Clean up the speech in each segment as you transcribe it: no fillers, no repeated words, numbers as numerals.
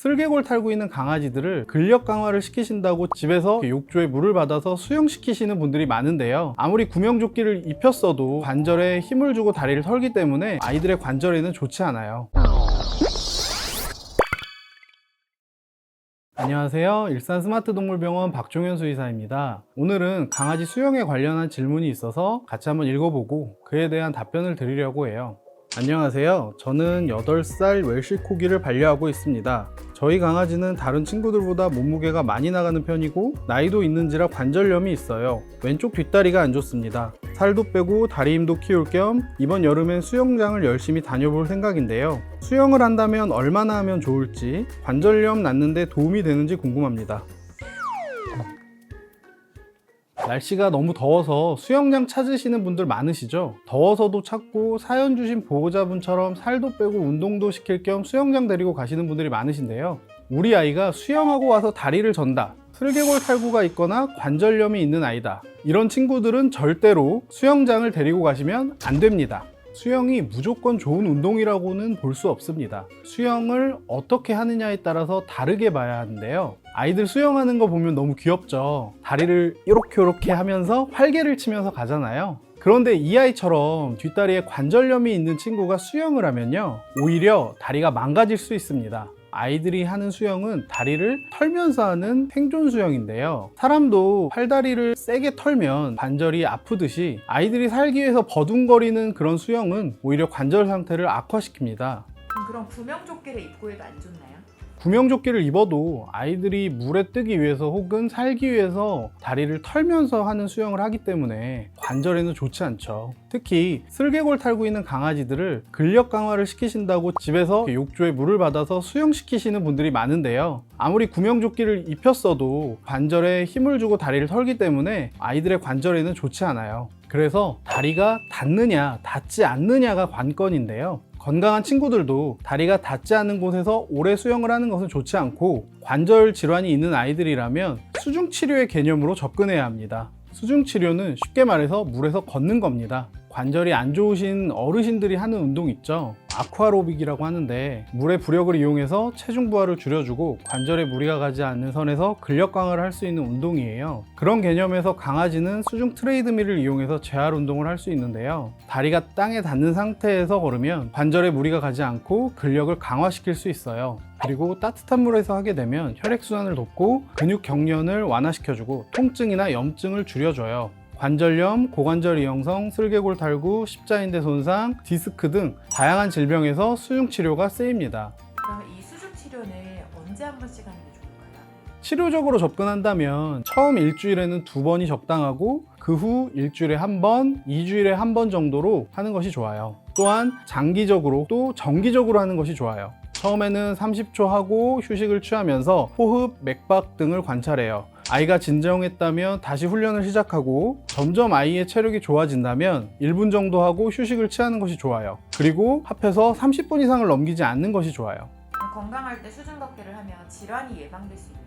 슬개골 탈구 있는 강아지들을 근력 강화를 시키신다고 집에서 욕조에 물을 받아서 수영시키시는 분들이 많은데요. 아무리 구명조끼를 입혔어도 관절에 힘을 주고 다리를 털기 때문에 아이들의 관절에는 좋지 않아요. 안녕하세요. 일산 스마트동물병원 박종현 수의사입니다. 오늘은 강아지 수영에 관련한 질문이 있어서 같이 한번 읽어보고 그에 대한 답변을 드리려고 해요. 안녕하세요. 저는 8살 웰시 코기를 반려하고 있습니다. 저희 강아지는 다른 친구들보다 몸무게가 많이 나가는 편이고 나이도 있는지라 관절염이 있어요. 왼쪽 뒷다리가 안 좋습니다. 살도 빼고 다리 힘도 키울 겸 이번 여름엔 수영장을 열심히 다녀볼 생각인데요. 수영을 한다면 얼마나 하면 좋을지, 관절염 낫는데 도움이 되는지 궁금합니다. 날씨가 너무 더워서 수영장 찾으시는 분들 많으시죠? 더워서도 찾고 사연 주신 보호자분처럼 살도 빼고 운동도 시킬 겸 수영장 데리고 가시는 분들이 많으신데요. 우리 아이가 수영하고 와서 다리를 전다, 슬개골 탈구가 있거나 관절염이 있는 아이다, 이런 친구들은 절대로 수영장을 데리고 가시면 안 됩니다. 수영이 무조건 좋은 운동이라고는 볼 수 없습니다. 수영을 어떻게 하느냐에 따라서 다르게 봐야 하는데요. 아이들 수영하는 거 보면 너무 귀엽죠? 다리를 이렇게 하면서 활개를 치면서 가잖아요. 그런데 이 아이처럼 뒷다리에 관절염이 있는 친구가 수영을 하면요, 오히려 다리가 망가질 수 있습니다. 아이들이 하는 수영은 다리를 털면서 하는 생존 수영인데요. 사람도 팔다리를 세게 털면 관절이 아프듯이 아이들이 살기 위해서 버둥거리는 그런 수영은 오히려 관절 상태를 악화시킵니다. 그럼 구명조끼를 입고 해도 안 좋나요? 구명조끼를 입어도 아이들이 물에 뜨기 위해서 혹은 살기 위해서 다리를 털면서 하는 수영을 하기 때문에 관절에는 좋지 않죠. 특히 슬개골 탈구 있는 강아지들을 근력 강화를 시키신다고 집에서 욕조에 물을 받아서 수영시키시는 분들이 많은데요. 아무리 구명조끼를 입혔어도 관절에 힘을 주고 다리를 털기 때문에 아이들의 관절에는 좋지 않아요. 그래서 다리가 닿느냐 닿지 않느냐가 관건인데요. 건강한 친구들도 다리가 닿지 않는 곳에서 오래 수영을 하는 것은 좋지 않고, 관절 질환이 있는 아이들이라면 수중치료의 개념으로 접근해야 합니다. 수중치료는 쉽게 말해서 물에서 걷는 겁니다. 관절이 안 좋으신 어르신들이 하는 운동 있죠? 아쿠아로빅이라고 하는데, 물의 부력을 이용해서 체중 부하를 줄여주고 관절에 무리가 가지 않는 선에서 근력 강화를 할 수 있는 운동이에요. 그런 개념에서 강아지는 수중 트레이드밀을 이용해서 재활 운동을 할 수 있는데요. 다리가 땅에 닿는 상태에서 걸으면 관절에 무리가 가지 않고 근력을 강화시킬 수 있어요. 그리고 따뜻한 물에서 하게 되면 혈액순환을 돕고 근육 경련을 완화시켜주고 통증이나 염증을 줄여줘요. 관절염, 고관절 이형성, 슬개골 탈구, 십자인대 손상, 디스크 등 다양한 질병에서 수중치료가 쓰입니다. 그럼 이 수중치료는 언제 한 번씩 하는 게 좋을까요? 치료적으로 접근한다면 처음 일주일에는 2번이 적당하고 그 후 일주일에 1번, 2주일에 1번 정도로 하는 것이 좋아요. 또한 장기적으로 또 정기적으로 하는 것이 좋아요. 처음에는 30초 하고 휴식을 취하면서 호흡, 맥박 등을 관찰해요. 아이가 진정했다면 다시 훈련을 시작하고, 점점 아이의 체력이 좋아진다면 1분 정도 하고 휴식을 취하는 것이 좋아요. 그리고 합해서 30분 이상을 넘기지 않는 것이 좋아요. 건강할 때 수중 걷기를 하면 질환이 예방될 수 있나요?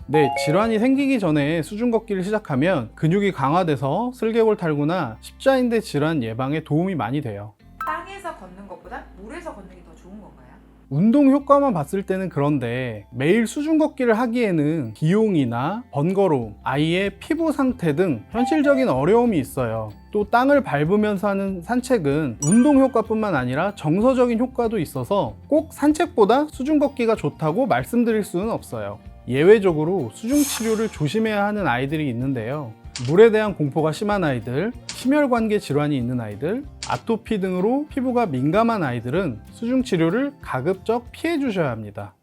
네, 질환이 생기기 전에 수중 걷기를 시작하면 근육이 강화돼서 슬개골 탈구나 십자인대 질환 예방에 도움이 많이 돼요. 땅에서 걷는 것보다 물에서 걷는 게 더 좋은 건가요? 운동 효과만 봤을 때는 그런데, 매일 수중 걷기를 하기에는 비용이나 번거로움, 아이의 피부 상태 등 현실적인 어려움이 있어요. 또 땅을 밟으면서 하는 산책은 운동 효과뿐만 아니라 정서적인 효과도 있어서 꼭 산책보다 수중 걷기가 좋다고 말씀드릴 수는 없어요. 예외적으로 수중 치료를 조심해야 하는 아이들이 있는데요. 물에 대한 공포가 심한 아이들, 심혈관계 질환이 있는 아이들, 아토피 등으로 피부가 민감한 아이들은 수중 치료를 가급적 피해 주셔야 합니다.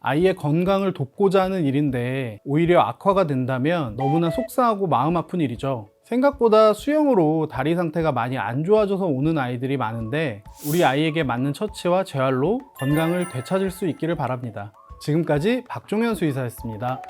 아이의 건강을 돕고자 하는 일인데 오히려 악화가 된다면 너무나 속상하고 마음 아픈 일이죠. 생각보다 수영으로 다리 상태가 많이 안 좋아져서 오는 아이들이 많은데, 우리 아이에게 맞는 처치와 재활로 건강을 되찾을 수 있기를 바랍니다. 지금까지 박종현 수의사였습니다.